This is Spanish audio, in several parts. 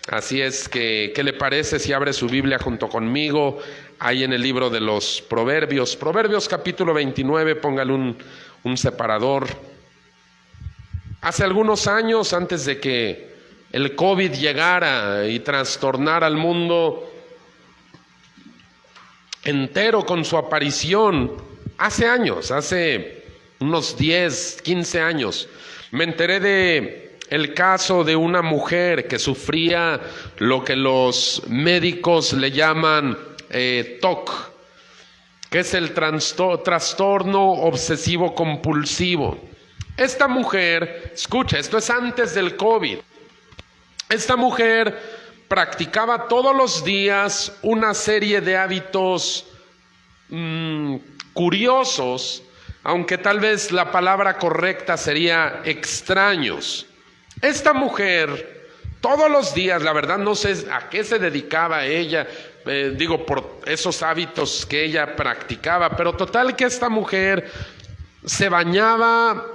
Así es que, ¿qué le parece si abre su Biblia junto conmigo ahí en el libro de los Proverbios? Proverbios capítulo 29, póngale un separador. Hace algunos años, antes de que el COVID llegara y trastornara al mundo entero con su aparición, hace unos 10, 15 años, me enteré de el caso de una mujer que sufría lo que los médicos le llaman TOC, que es el trastorno obsesivo compulsivo. Esta mujer, escucha, esto es antes del COVID, esta mujer practicaba todos los días una serie de hábitos curiosos, aunque tal vez la palabra correcta sería extraños. Esta mujer, todos los días, la verdad no sé a qué se dedicaba ella, por esos hábitos que ella practicaba, pero total que esta mujer se bañaba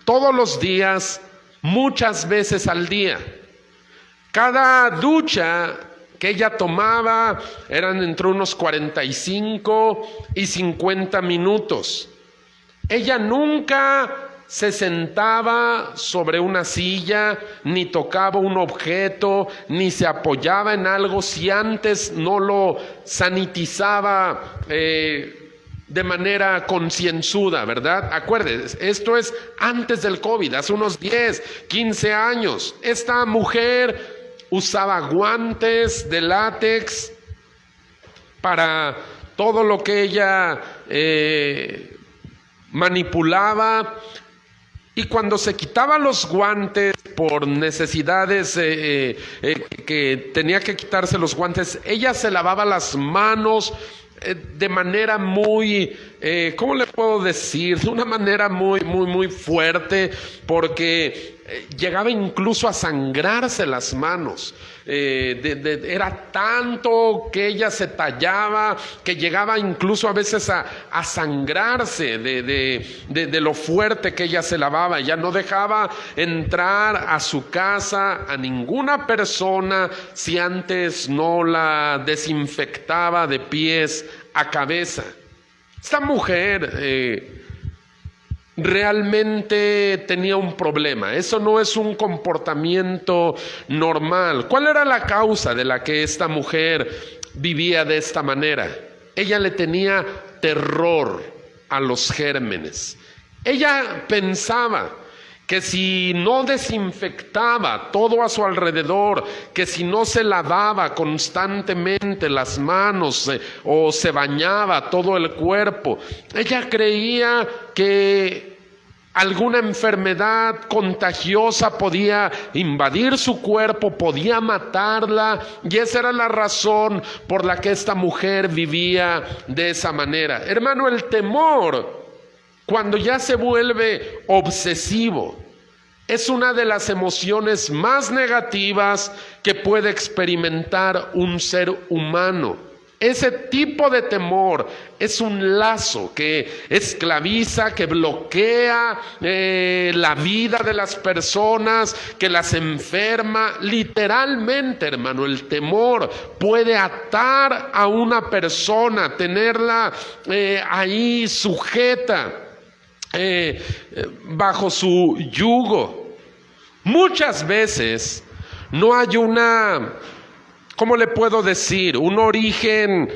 todos los días, muchas veces al día. Cada ducha que ella tomaba eran entre unos 45 y 50 minutos. Ella nunca se sentaba sobre una silla, ni tocaba un objeto, ni se apoyaba en algo si antes no lo sanitizaba de manera concienzuda, ¿verdad? Acuérdense, esto es antes del COVID, hace unos 10, 15 años. Esta mujer usaba guantes de látex para todo lo que ella manipulaba, y cuando se quitaba los guantes por necesidades que tenía que quitarse los guantes, ella se lavaba las manos de manera muy, ¿cómo le puedo decir? De una manera muy fuerte, porque llegaba incluso a sangrarse las manos. Era tanto que ella se tallaba que llegaba incluso a veces a sangrarse de lo fuerte que ella se lavaba. Ella no dejaba entrar a su casa a ninguna persona si antes no la desinfectaba de pies a cabeza. Esta mujer realmente tenía un problema. Eso no es un comportamiento normal. ¿Cuál era la causa de la que esta mujer vivía de esta manera? Ella le tenía terror a los gérmenes. Ella pensaba que si no desinfectaba todo a su alrededor, que si no se lavaba constantemente las manos o se bañaba todo el cuerpo, ella creía que alguna enfermedad contagiosa podía invadir su cuerpo, podía matarla, y esa era la razón por la que esta mujer vivía de esa manera. Hermano, el temor, cuando ya se vuelve obsesivo, es una de las emociones más negativas que puede experimentar un ser humano. Ese tipo de temor es un lazo que esclaviza, que bloquea la vida de las personas, que las enferma. Literalmente, hermano, el temor puede atar a una persona, tenerla ahí sujeta bajo su yugo. Muchas veces no hay ¿cómo le puedo decir? Un origen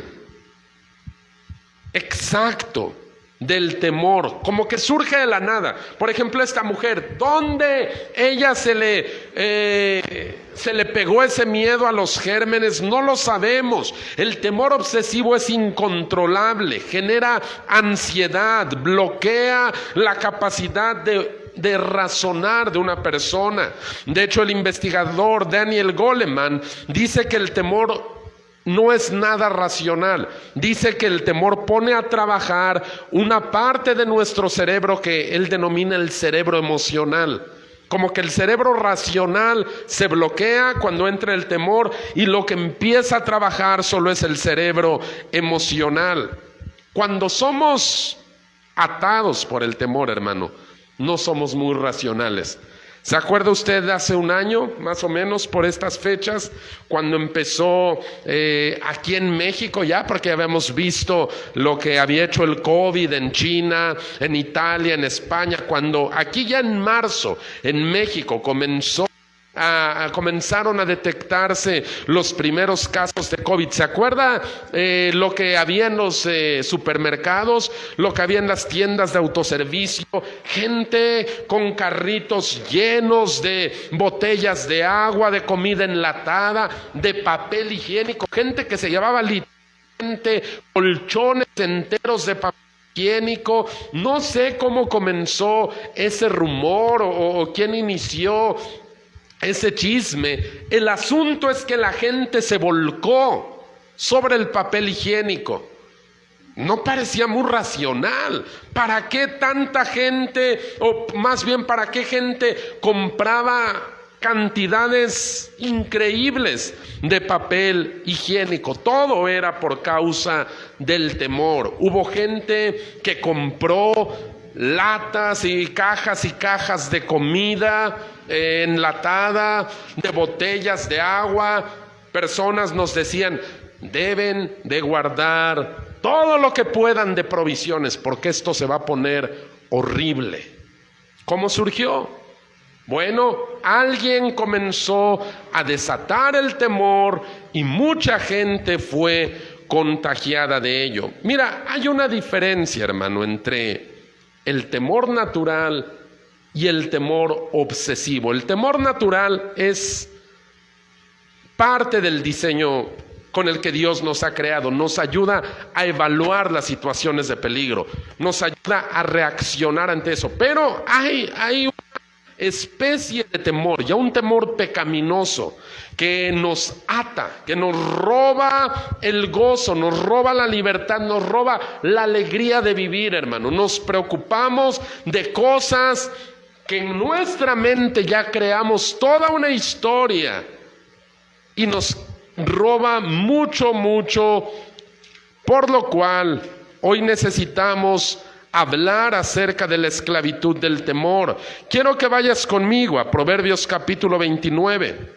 exacto del temor, como que surge de la nada. Por ejemplo, esta mujer, ¿dónde ella se le pegó ese miedo a los gérmenes? No lo sabemos. El temor obsesivo es incontrolable, genera ansiedad, bloquea la capacidad de razonar de una persona. De hecho, el investigador Daniel Goleman dice que el temor no es nada racional. Dice que el temor pone a trabajar una parte de nuestro cerebro que él denomina el cerebro emocional. Como que el cerebro racional se bloquea cuando entra el temor, y lo que empieza a trabajar solo es el cerebro emocional. Cuando somos atados por el temor, hermano, no somos muy racionales. ¿Se acuerda usted de hace un año, más o menos por estas fechas, cuando empezó aquí en México ya, porque habíamos visto lo que había hecho el COVID en China, en Italia, en España, cuando aquí ya en marzo, en México, comenzaron a detectarse los primeros casos de COVID? ¿Se acuerda lo que había en los supermercados, lo que había en las tiendas de autoservicio? Gente con carritos llenos de botellas de agua, de comida enlatada, de papel higiénico, gente que se llevaba literalmente colchones enteros de papel higiénico. No sé cómo comenzó ese rumor o quién inició ese chisme. El asunto es que la gente se volcó sobre el papel higiénico. No parecía muy racional. ¿Para qué tanta gente, o más bien para qué gente compraba cantidades increíbles de papel higiénico? Todo era por causa del temor. Hubo gente que compró latas y cajas de comida enlatada, de botellas de agua. Personas nos decían: deben de guardar todo lo que puedan de provisiones, porque esto se va a poner horrible. ¿Cómo surgió? Bueno, alguien comenzó a desatar el temor y mucha gente fue contagiada de ello. Mira, hay una diferencia, hermano, entre el temor natural y el temor obsesivo. El temor natural es parte del diseño con el que Dios nos ha creado. Nos ayuda a evaluar las situaciones de peligro, nos ayuda a reaccionar ante eso. Pero hay una especie de temor, ya un temor pecaminoso, que nos ata, que nos roba el gozo, nos roba la libertad, nos roba la alegría de vivir, hermano. Nos preocupamos de cosas que en nuestra mente ya creamos toda una historia y nos roba mucho, por lo cual hoy necesitamos hablar acerca de la esclavitud del temor. Quiero que vayas conmigo a Proverbios capítulo 29,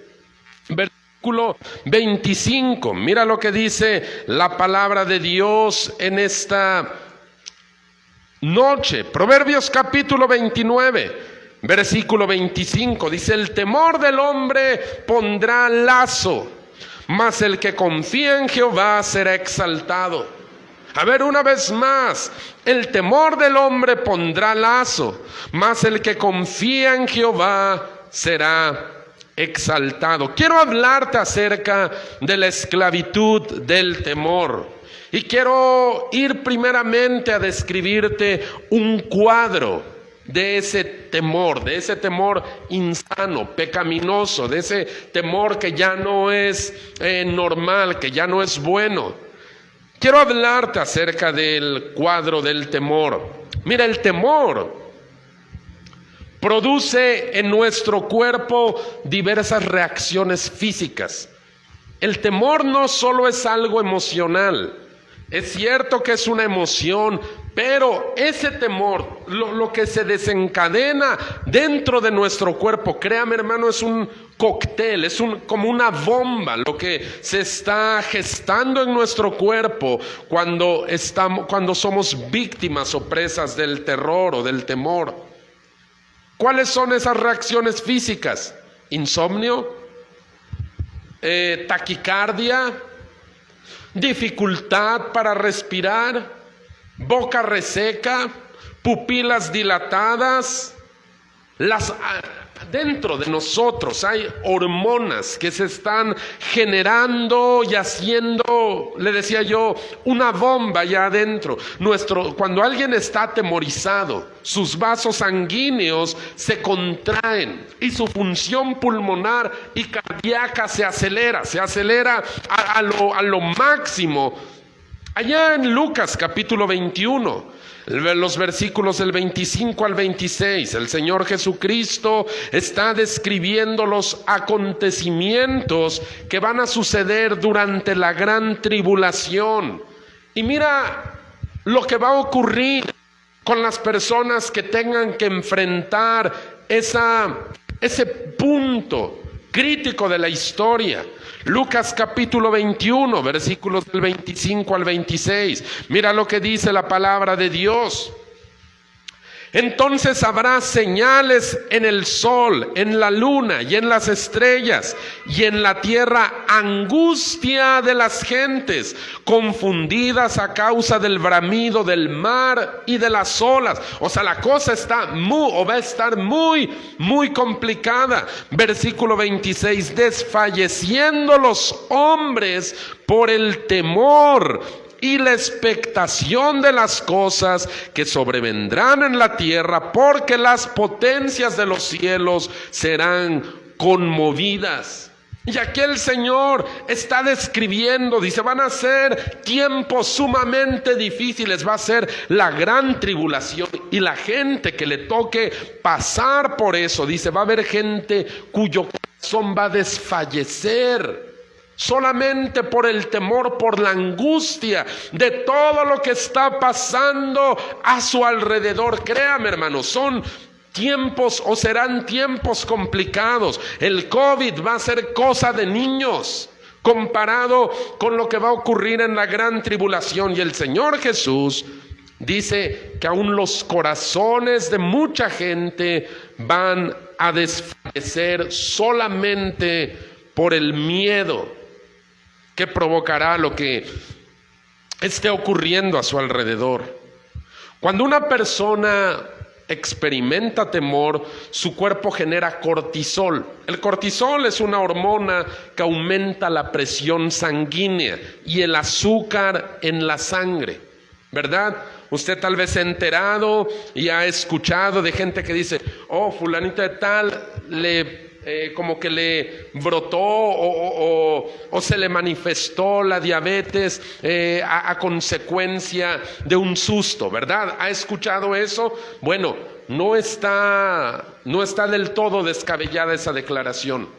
versículo 25. Mira lo que dice la palabra de Dios en esta noche. Proverbios capítulo 29, versículo 25. Dice: el temor del hombre pondrá lazo, mas el que confía en Jehová será exaltado. A ver, una vez más: el temor del hombre pondrá lazo, mas el que confía en Jehová será exaltado. Quiero hablarte acerca de la esclavitud del temor. Y quiero ir primeramente a describirte un cuadro de ese temor insano, pecaminoso, de ese temor que ya no es normal, que ya no es bueno. Quiero hablarte acerca del cuadro del temor. Mira, el temor produce en nuestro cuerpo diversas reacciones físicas. El temor no solo es algo emocional. Es cierto que es una emoción, pero ese temor, lo que se desencadena dentro de nuestro cuerpo, créame, hermano, es un cóctel, es como una bomba lo que se está gestando en nuestro cuerpo cuando somos víctimas o presas del terror o del temor. ¿Cuáles son esas reacciones físicas? Insomnio, taquicardia, dificultad para respirar, boca reseca, pupilas dilatadas. Dentro de nosotros hay hormonas que se están generando y haciendo, le decía yo, una bomba ya adentro. Cuando alguien está atemorizado, sus vasos sanguíneos se contraen y su función pulmonar y cardíaca se acelera a lo máximo. Allá en Lucas capítulo 21, los versículos del 25 al 26, el Señor Jesucristo está describiendo los acontecimientos que van a suceder durante la gran tribulación. Y mira lo que va a ocurrir con las personas que tengan que enfrentar esa ese punto crítico de la historia. Lucas capítulo 21, versículos del 25 al 26. Mira lo que dice la palabra de Dios. Entonces habrá señales en el sol, en la luna y en las estrellas, y en la tierra angustia de las gentes, confundidas a causa del bramido del mar y de las olas. O sea, la cosa va a estar muy complicada. Versículo 26, desfalleciendo los hombres por el temor y la expectación de las cosas que sobrevendrán en la tierra, porque las potencias de los cielos serán conmovidas. Y aquí el Señor está describiendo, dice, van a ser tiempos sumamente difíciles, va a ser la gran tribulación, y la gente que le toque pasar por eso, dice, va a haber gente cuyo corazón va a desfallecer, solamente por el temor, por la angustia de todo lo que está pasando a su alrededor. Créame, hermanos, son tiempos o serán tiempos complicados. El COVID va a ser cosa de niños comparado con lo que va a ocurrir en la gran tribulación. Y el Señor Jesús dice que aún los corazones de mucha gente van a desfallecer solamente por el miedo que provocará lo que esté ocurriendo a su alrededor. Cuando una persona experimenta temor, su cuerpo genera cortisol. El cortisol es una hormona que aumenta la presión sanguínea y el azúcar en la sangre, ¿verdad? Usted tal vez se ha enterado y ha escuchado de gente que dice, oh, fulanito de tal como que le brotó o se le manifestó la diabetes a consecuencia de un susto, ¿verdad? ¿Ha escuchado eso? Bueno, no está del todo descabellada esa declaración.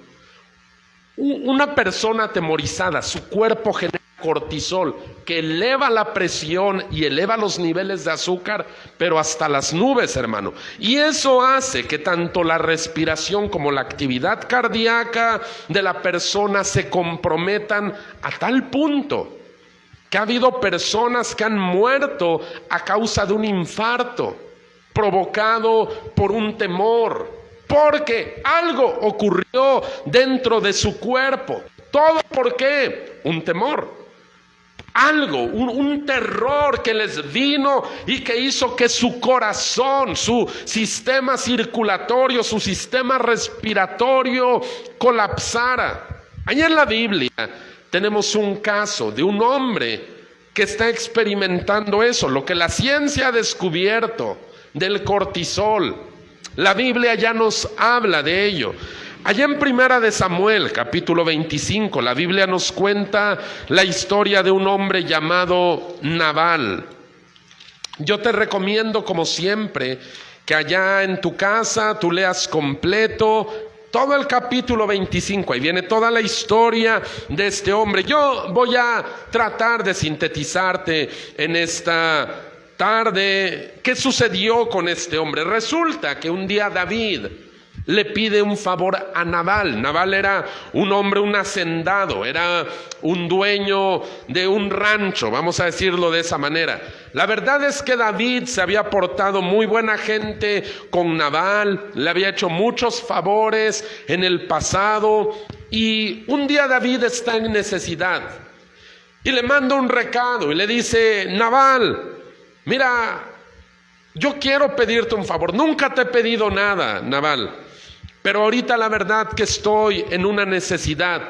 Una persona atemorizada, su cuerpo genera cortisol, que eleva la presión y eleva los niveles de azúcar, pero hasta las nubes, hermano. Y eso hace que tanto la respiración como la actividad cardíaca de la persona se comprometan a tal punto que ha habido personas que han muerto a causa de un infarto provocado por un temor, porque algo ocurrió dentro de su cuerpo. ¿Todo por qué? Un temor. Algo, un terror que les vino y que hizo que su corazón, su sistema circulatorio, su sistema respiratorio colapsara. Allá en la Biblia tenemos un caso de un hombre que está experimentando eso, lo que la ciencia ha descubierto del cortisol. La Biblia ya nos habla de ello. Allá en Primera de Samuel, capítulo 25, la Biblia nos cuenta la historia de un hombre llamado Nabal. Yo te recomiendo, como siempre, que allá en tu casa tú leas completo todo el capítulo 25. Ahí viene toda la historia de este hombre. Yo voy a tratar de sintetizarte en esta tarde qué sucedió con este hombre. Resulta que un día David le pide un favor a Nabal. Nabal era un hombre, un hacendado, era un dueño de un rancho, vamos a decirlo de esa manera. La verdad es que David se había portado muy buena gente con Nabal, le había hecho muchos favores en el pasado, y un día David está en necesidad y le manda un recado y le dice: Nabal, mira, yo quiero pedirte un favor, nunca te he pedido nada, Nabal, pero ahorita la verdad que estoy en una necesidad.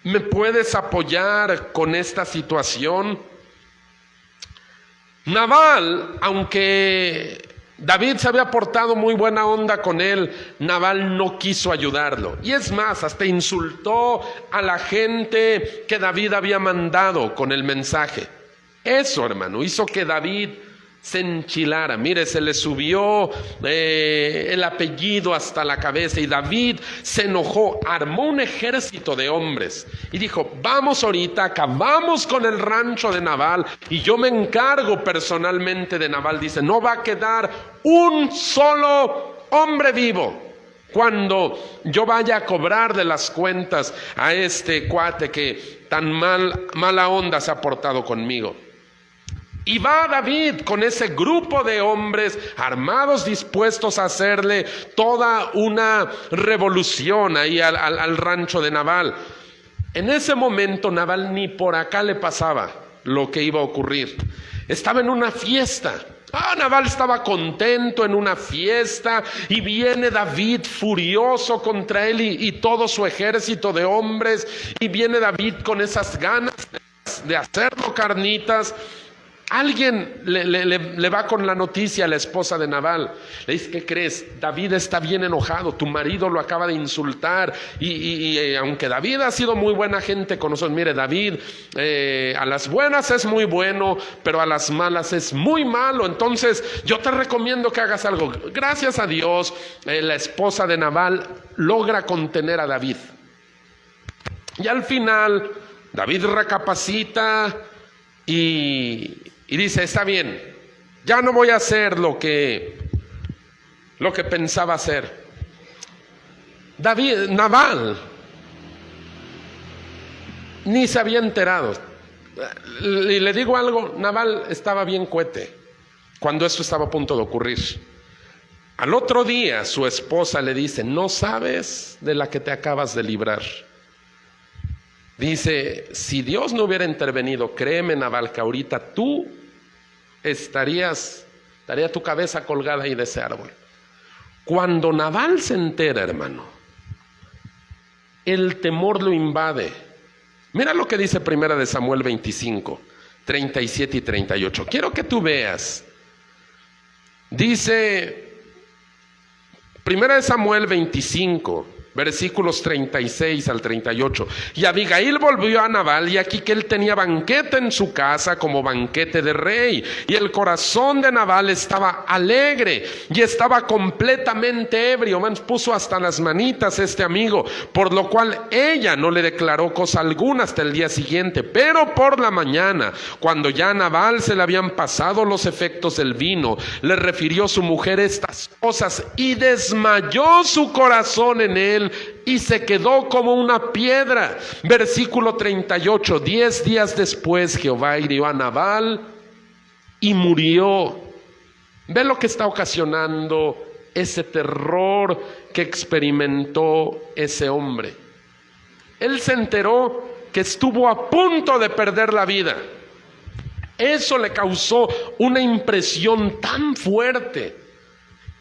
¿Me puedes apoyar con esta situación? Nabal, aunque David se había portado muy buena onda con él, Nabal no quiso ayudarlo. Y es más, hasta insultó a la gente que David había mandado con el mensaje. Eso, hermano, hizo que David se enchilara. Mire, se le subió el apellido hasta la cabeza, y David se enojó, armó un ejército de hombres y dijo: vamos ahorita, acabamos con el rancho de Nabal y yo me encargo personalmente de Nabal. Dice: no va a quedar un solo hombre vivo. Cuando yo vaya a cobrar de las cuentas a este cuate que tan mala onda se ha portado conmigo. Y va David con ese grupo de hombres armados, dispuestos a hacerle toda una revolución ahí al rancho de Nabal. En ese momento Nabal ni por acá le pasaba lo que iba a ocurrir. Estaba en una fiesta. Nabal estaba contento en una fiesta y viene David furioso contra él y todo su ejército de hombres, y viene David con esas ganas de hacerlo carnitas. Alguien le va con la noticia a la esposa de Nabal. Le dice: ¿qué crees? David está bien enojado, tu marido lo acaba de insultar. Y aunque David ha sido muy buena gente con nosotros, mire, David a las buenas es muy bueno, pero a las malas es muy malo. Entonces yo te recomiendo que hagas algo. Gracias a Dios, la esposa de Nabal logra contener a David. Y al final David recapacita y dice: está bien, ya no voy a hacer lo que pensaba hacer. Nabal ni se había enterado. Y le digo algo, Nabal estaba bien cuete cuando esto estaba a punto de ocurrir. Al otro día su esposa le dice: no sabes de la que te acabas de librar. Dice: si Dios no hubiera intervenido, créeme, Nabal, que ahorita estaría tu cabeza colgada ahí de ese árbol. Cuando Nabal se entera, hermano, el temor lo invade. Mira lo que dice 1 Samuel 25, 37 y 38. Quiero que tú veas. Dice 1 Samuel 25, versículos 36 al 38. Y Abigail volvió a Nabal, y aquí que él tenía banquete en su casa, como banquete de rey. Y el corazón de Nabal estaba alegre y estaba completamente ebrio. Puso hasta las manitas este amigo, por lo cual ella no le declaró cosa alguna hasta el día siguiente. Pero por la mañana, cuando ya a Nabal se le habían pasado los efectos del vino, le refirió su mujer estas cosas, y desmayó su corazón en él, y se quedó como una piedra. Versículo 38. 10 días después Jehová hirió a Nabal y murió. Ve lo que está ocasionando ese terror que experimentó ese hombre. Él se enteró que estuvo a punto de perder la vida. Eso le causó una impresión tan fuerte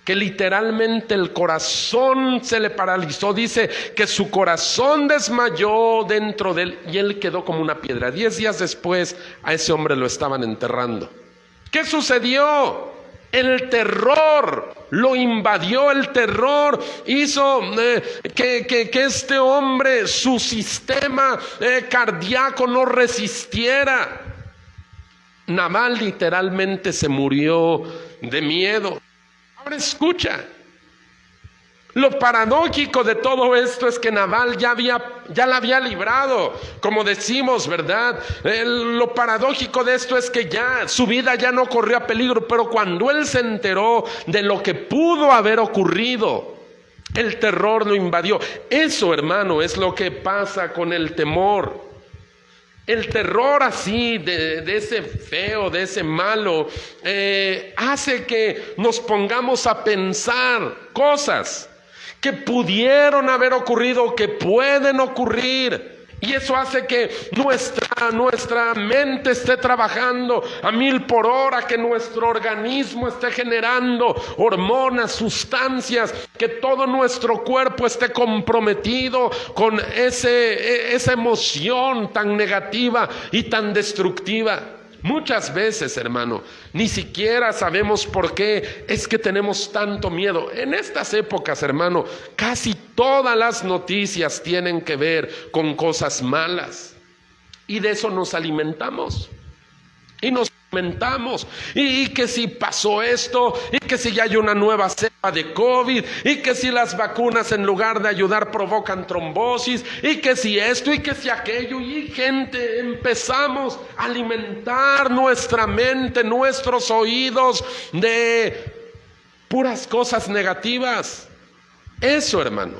que literalmente el corazón se le paralizó. Dice que su corazón desmayó dentro de él y él quedó como una piedra. 10 días después a ese hombre lo estaban enterrando. ¿Qué sucedió? El terror lo invadió. El terror hizo que este hombre, su sistema cardíaco no resistiera. Nabal literalmente se murió de miedo. Ahora escucha, lo paradójico de todo esto es que Nabal ya la había librado, como decimos, ¿verdad? Lo paradójico de esto es que ya su vida ya no corría peligro, pero cuando él se enteró de lo que pudo haber ocurrido, el terror lo invadió. Eso, hermano, es lo que pasa con el temor. El terror así, de ese feo, de ese malo, hace que nos pongamos a pensar cosas que pudieron haber ocurrido, que pueden ocurrir. Y eso hace que nuestra mente esté trabajando a 1000 por hora, que nuestro organismo esté generando hormonas, sustancias, que todo nuestro cuerpo esté comprometido con esa emoción tan negativa y tan destructiva. Muchas veces, hermano, ni siquiera sabemos por qué es que tenemos tanto miedo. En estas épocas, hermano, casi todas las noticias tienen que ver con cosas malas. Y de eso nos alimentamos. Y que si pasó esto, y que si ya hay una nueva cepa de COVID, y que si las vacunas en lugar de ayudar provocan trombosis, y que si esto, y que si aquello, y gente, empezamos a alimentar nuestra mente, nuestros oídos de puras cosas negativas. Eso, hermano,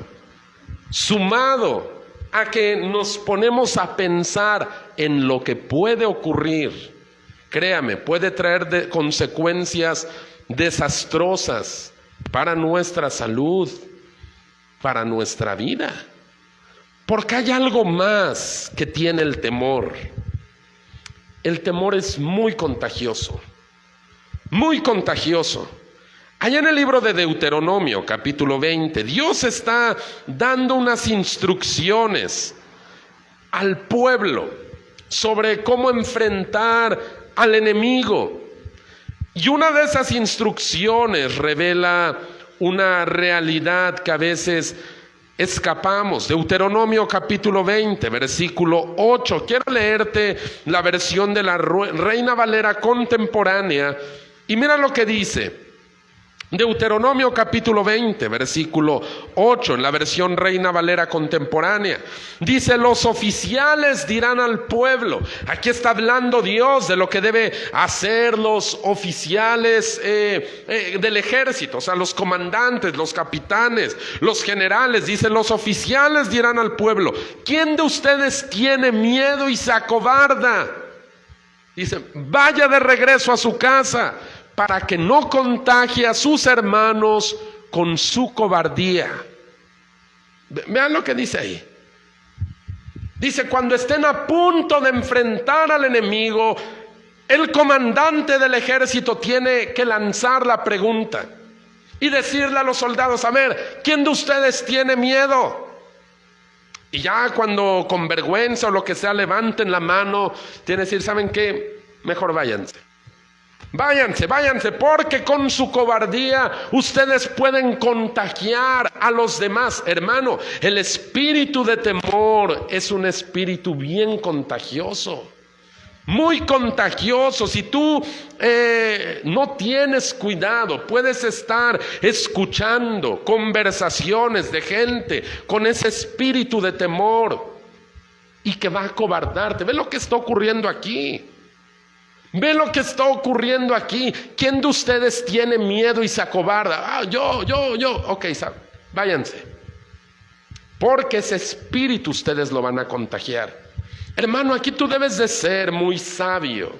sumado a que nos ponemos a pensar en lo que puede ocurrir, créame, puede traer consecuencias desastrosas para nuestra salud, para nuestra vida. Porque hay algo más que tiene el temor. El temor es muy contagioso, muy contagioso. Allá en el libro de Deuteronomio, capítulo 20, Dios está dando unas instrucciones al pueblo sobre cómo enfrentar al enemigo. Y una de esas instrucciones revela una realidad que a veces escapamos. Deuteronomio capítulo 20, versículo 8. Quiero leerte la versión de la Reina Valera contemporánea y mira lo que dice. Deuteronomio capítulo 20, versículo 8, en la versión Reina Valera contemporánea. Dice, los oficiales dirán al pueblo. Aquí está hablando Dios de lo que debe hacer los oficiales del ejército, o sea, los comandantes, los capitanes, los generales. Dice, los oficiales dirán al pueblo, ¿quién de ustedes tiene miedo y se acobarda? Dice, vaya de regreso a su casa, para que no contagie a sus hermanos con su cobardía. Vean lo que dice ahí. Dice, cuando estén a punto de enfrentar al enemigo, el comandante del ejército tiene que lanzar la pregunta y decirle a los soldados, a ver, ¿quién de ustedes tiene miedo? Y ya cuando con vergüenza o lo que sea levanten la mano, tiene que decir, ¿saben qué? Mejor váyanse. Váyanse, porque con su cobardía ustedes pueden contagiar a los demás. Hermano, el espíritu de temor es un espíritu bien contagioso, muy contagioso. Si tú no tienes cuidado, puedes estar escuchando conversaciones de gente con ese espíritu de temor y que va a acobardarte. Ve lo que está ocurriendo aquí. Ve lo que está ocurriendo aquí. ¿Quién de ustedes tiene miedo y se acobarda? Yo. Ok, váyanse. Porque ese espíritu ustedes lo van a contagiar. Hermano, aquí tú debes de ser muy sabio.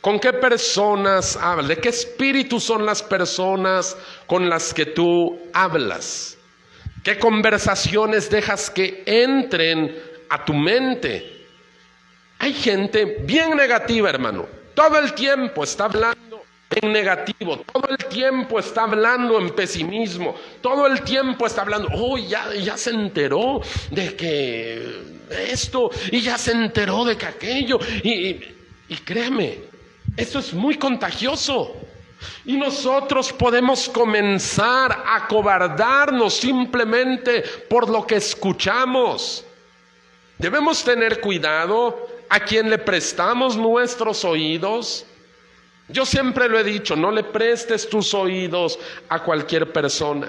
¿Con qué personas hablas? ¿De qué espíritu son las personas con las que tú hablas? ¿Qué conversaciones dejas que entren a tu mente? Hay gente bien negativa, hermano. Todo el tiempo está hablando en negativo. Todo el tiempo está hablando en pesimismo. Todo el tiempo está hablando, ya se enteró de que esto, y ya se enteró de que aquello. Y créeme, esto es muy contagioso. Y nosotros podemos comenzar a acobardarnos simplemente por lo que escuchamos. Debemos tener cuidado a quien le prestamos nuestros oídos. Yo siempre lo he dicho, no le prestes tus oídos a cualquier persona.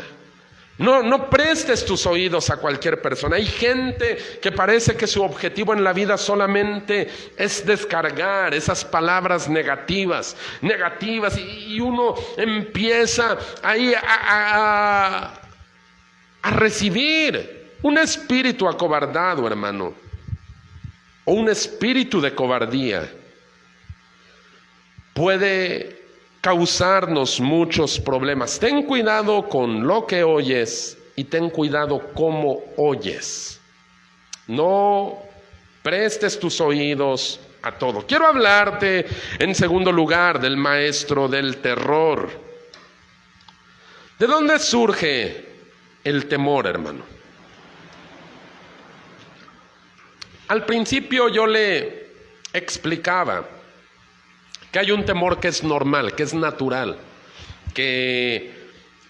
No prestes tus oídos a cualquier persona. Hay gente que parece que su objetivo en la vida solamente es descargar esas palabras negativas, y uno empieza ahí a recibir un espíritu acobardado, hermano, o un espíritu de cobardía. Puede causarnos muchos problemas. Ten cuidado con lo que oyes y ten cuidado cómo oyes. No prestes tus oídos a todo. Quiero hablarte en segundo lugar del maestro del terror. ¿De dónde surge el temor, hermano? Al principio yo le explicaba que hay un temor que es normal, que es natural, que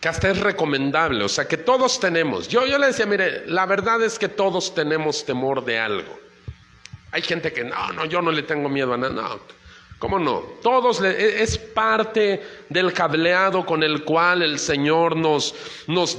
hasta es recomendable, o sea, que todos tenemos. Yo le decía, mire, la verdad es que todos tenemos temor de algo. Hay gente que, yo no le tengo miedo a nada. No, ¿cómo no? Es parte del cableado con el cual el Señor nos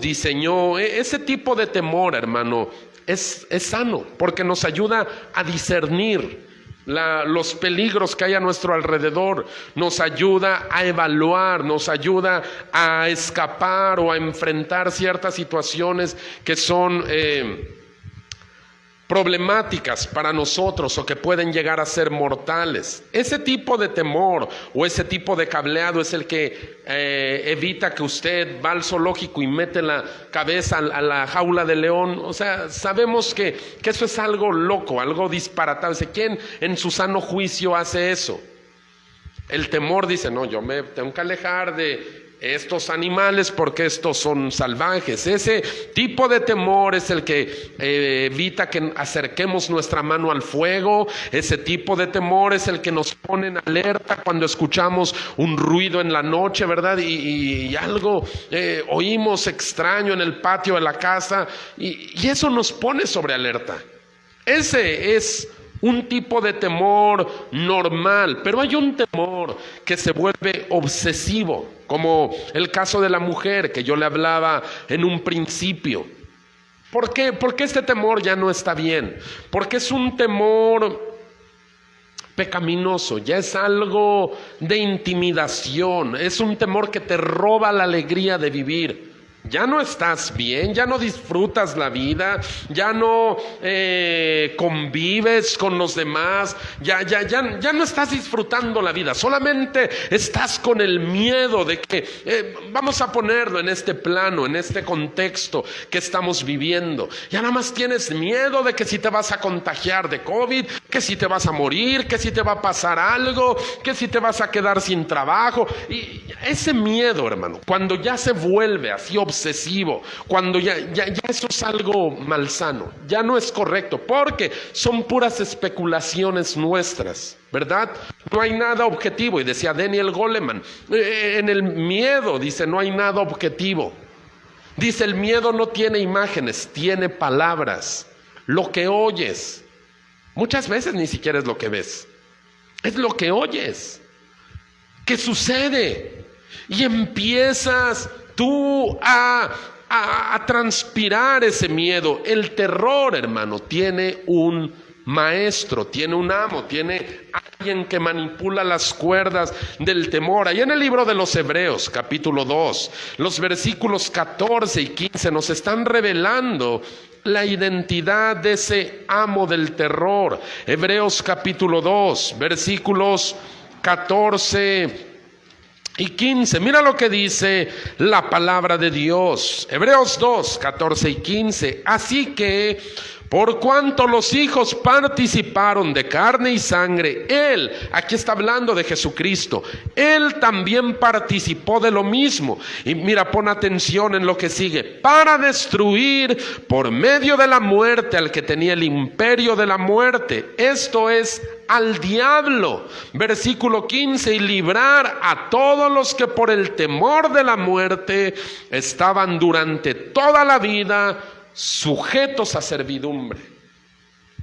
diseñó. Ese tipo de temor, hermano, es sano, porque nos ayuda a discernir los peligros que hay a nuestro alrededor, nos ayuda a evaluar, nos ayuda a escapar o a enfrentar ciertas situaciones que son problemáticas para nosotros o que pueden llegar a ser mortales. Ese tipo de temor o ese tipo de cableado es el que evita que usted va al zoológico y mete la cabeza a la jaula de león. O sea, sabemos que eso es algo loco, algo disparatado. ¿Quién en su sano juicio hace eso? El temor dice, no, yo me tengo que alejar de estos animales porque estos son salvajes. Ese tipo de temor es el que evita que acerquemos nuestra mano al fuego. Ese tipo de temor es el que nos pone en alerta cuando escuchamos un ruido en la noche, ¿verdad? Y algo oímos extraño en el patio de la casa y eso nos pone sobre alerta. Ese es un tipo de temor normal, pero hay un temor que se vuelve obsesivo, como el caso de la mujer que yo le hablaba en un principio. ¿Por qué? Porque este temor ya no está bien, porque es un temor pecaminoso, ya es algo de intimidación, es un temor que te roba la alegría de vivir. Ya no estás bien, ya no disfrutas la vida, ya no convives con los demás, ya no estás disfrutando la vida, solamente estás con el miedo de que, vamos a ponerlo en este plano, en este contexto que estamos viviendo, ya nada más tienes miedo de que si te vas a contagiar de COVID, que si te vas a morir, que si te va a pasar algo, que si te vas a quedar sin trabajo. Y ese miedo, hermano, cuando ya se vuelve así obsesivo, cuando ya eso es algo malsano, ya no es correcto, porque son puras especulaciones nuestras, ¿verdad? No hay nada objetivo, y decía Daniel Goleman, en el miedo, dice, no hay nada objetivo. Dice, el miedo no tiene imágenes, tiene palabras. Lo que oyes, muchas veces ni siquiera es lo que ves, es lo que oyes. ¿Qué sucede? Y empiezas tú a transpirar ese miedo. El terror, hermano, tiene un maestro, tiene un amo, tiene alguien que manipula las cuerdas del temor. Ahí en el libro de los Hebreos, capítulo 2, los versículos 14 y 15 nos están revelando la identidad de ese amo del terror. Hebreos capítulo 2, versículos 14 y 15, mira lo que dice la palabra de Dios. Hebreos 2, 14 y 15. Así que, por cuanto los hijos participaron de carne y sangre, Él, aquí está hablando de Jesucristo, Él también participó de lo mismo. Y mira, pon atención en lo que sigue. Para destruir por medio de la muerte al que tenía el imperio de la muerte, esto es, al diablo. Versículo 15, y librar a todos los que por el temor de la muerte estaban durante toda la vida sujetos a servidumbre.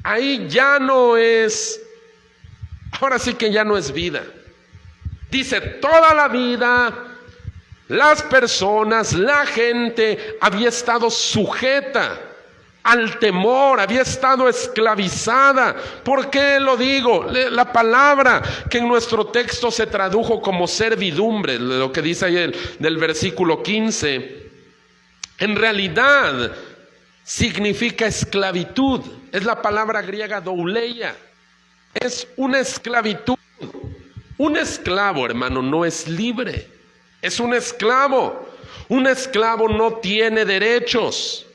Ahí ya no es, ahora sí que ya no es vida. Dice, toda la vida las personas, la gente había estado sujeta al temor, había estado esclavizada. ¿Por qué lo digo? La palabra que en nuestro texto se tradujo como servidumbre, lo que dice ahí del versículo 15, en realidad significa esclavitud. Es la palabra griega douleia. Es una esclavitud. Un esclavo, hermano, no es libre. Es un esclavo. Un esclavo no tiene derechos.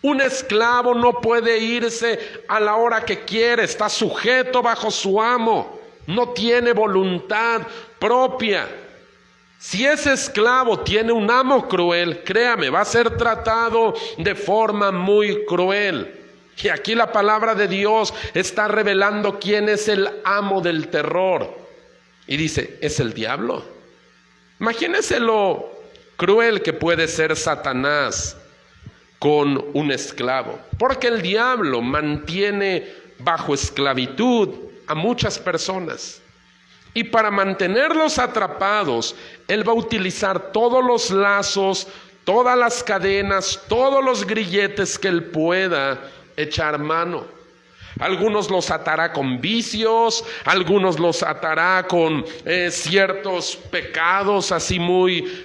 Un esclavo no puede irse a la hora que quiere. Está sujeto bajo su amo. No tiene voluntad propia. Si ese esclavo tiene un amo cruel, créame, va a ser tratado de forma muy cruel. Y aquí la palabra de Dios está revelando quién es el amo del terror. Y dice, es el diablo. Imagínense lo cruel que puede ser Satanás con un esclavo. Porque el diablo mantiene bajo esclavitud a muchas personas. Y para mantenerlos atrapados, él va a utilizar todos los lazos, todas las cadenas, todos los grilletes que él pueda echar mano. Algunos los atará con vicios, algunos los atará con ciertos pecados así muy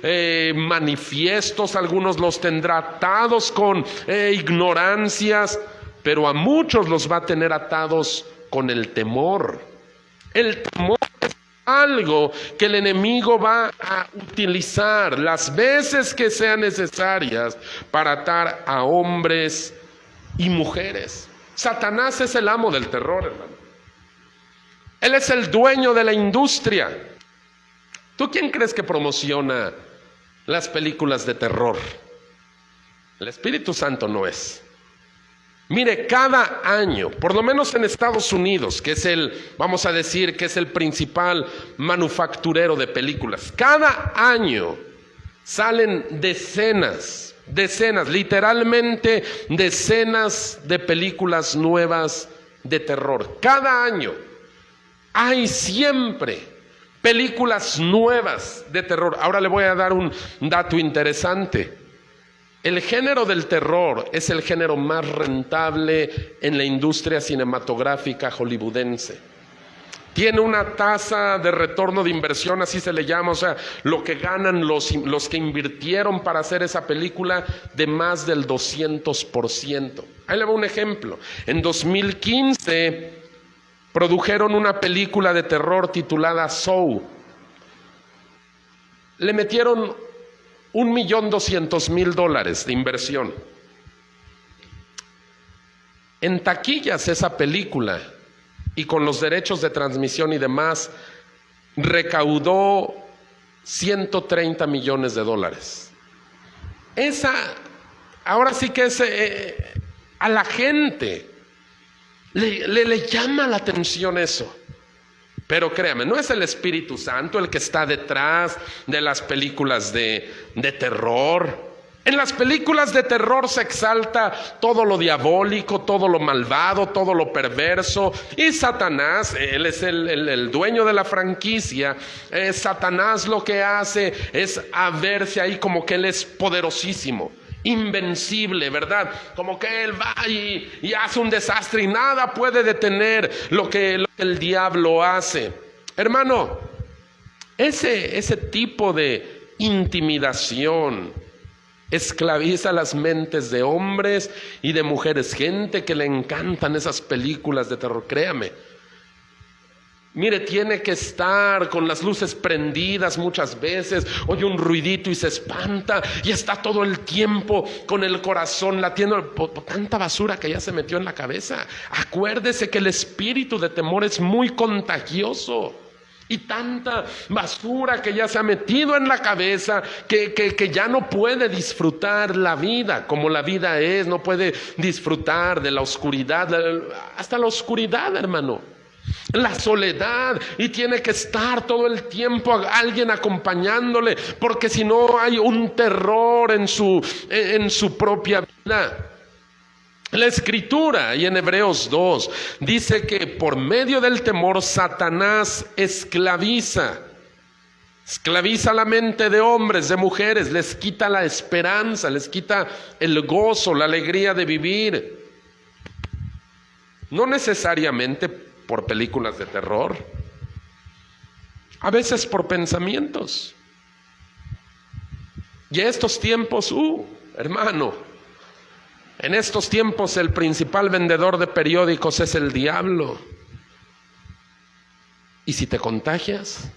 manifiestos, algunos los tendrá atados con ignorancias, pero a muchos los va a tener atados con el temor. El temor es algo que el enemigo va a utilizar las veces que sean necesarias para atar a hombres y mujeres. Satanás es el amo del terror, hermano. Él es el dueño de la industria. ¿Tú quién crees que promociona las películas de terror? El Espíritu Santo no es. Mire, cada año, por lo menos en Estados Unidos, que es vamos a decir que es el principal manufacturero de películas, cada año salen decenas, literalmente decenas de películas nuevas de terror. Cada año hay siempre películas nuevas de terror. Ahora le voy a dar un dato interesante. El género del terror es el género más rentable en la industria cinematográfica hollywoodense. Tiene una tasa de retorno de inversión, así se le llama, o sea, lo que ganan los que invirtieron para hacer esa película, de más del 200%. Ahí le va un ejemplo. En 2015 produjeron una película de terror titulada Saw. Le metieron $1,200,000 de inversión. En taquillas esa película, y con los derechos de transmisión y demás, recaudó $130 millones. Ahora sí que a la gente le llama la atención eso. Pero créame, no es el Espíritu Santo el que está detrás de las películas de terror. En las películas de terror se exalta todo lo diabólico, todo lo malvado, todo lo perverso. Y Satanás, él es el dueño de la franquicia. Satanás lo que hace es verse ahí como que él es poderosísimo, invencible, ¿verdad? Como que él va y hace un desastre y nada puede detener lo que el diablo hace. Hermano, ese tipo de intimidación esclaviza las mentes de hombres y de mujeres, gente que le encantan esas películas de terror, créame. Mire, tiene que estar con las luces prendidas muchas veces, oye un ruidito y se espanta, y está todo el tiempo con el corazón latiendo por tanta basura que ya se metió en la cabeza. Acuérdese que el espíritu de temor es muy contagioso, y tanta basura que ya se ha metido en la cabeza que ya no puede disfrutar la vida como la vida es, no puede disfrutar de la oscuridad, hasta la oscuridad, hermano. La soledad, y tiene que estar todo el tiempo alguien acompañándole, porque si no hay un terror en su propia vida. La Escritura, y en Hebreos 2, dice que por medio del temor Satanás esclaviza la mente de hombres, de mujeres, les quita la esperanza, les quita el gozo, la alegría de vivir. No necesariamente por películas de terror, a veces por pensamientos. Y estos tiempos, hermano, en estos tiempos el principal vendedor de periódicos es el diablo. ¿Y si te contagias?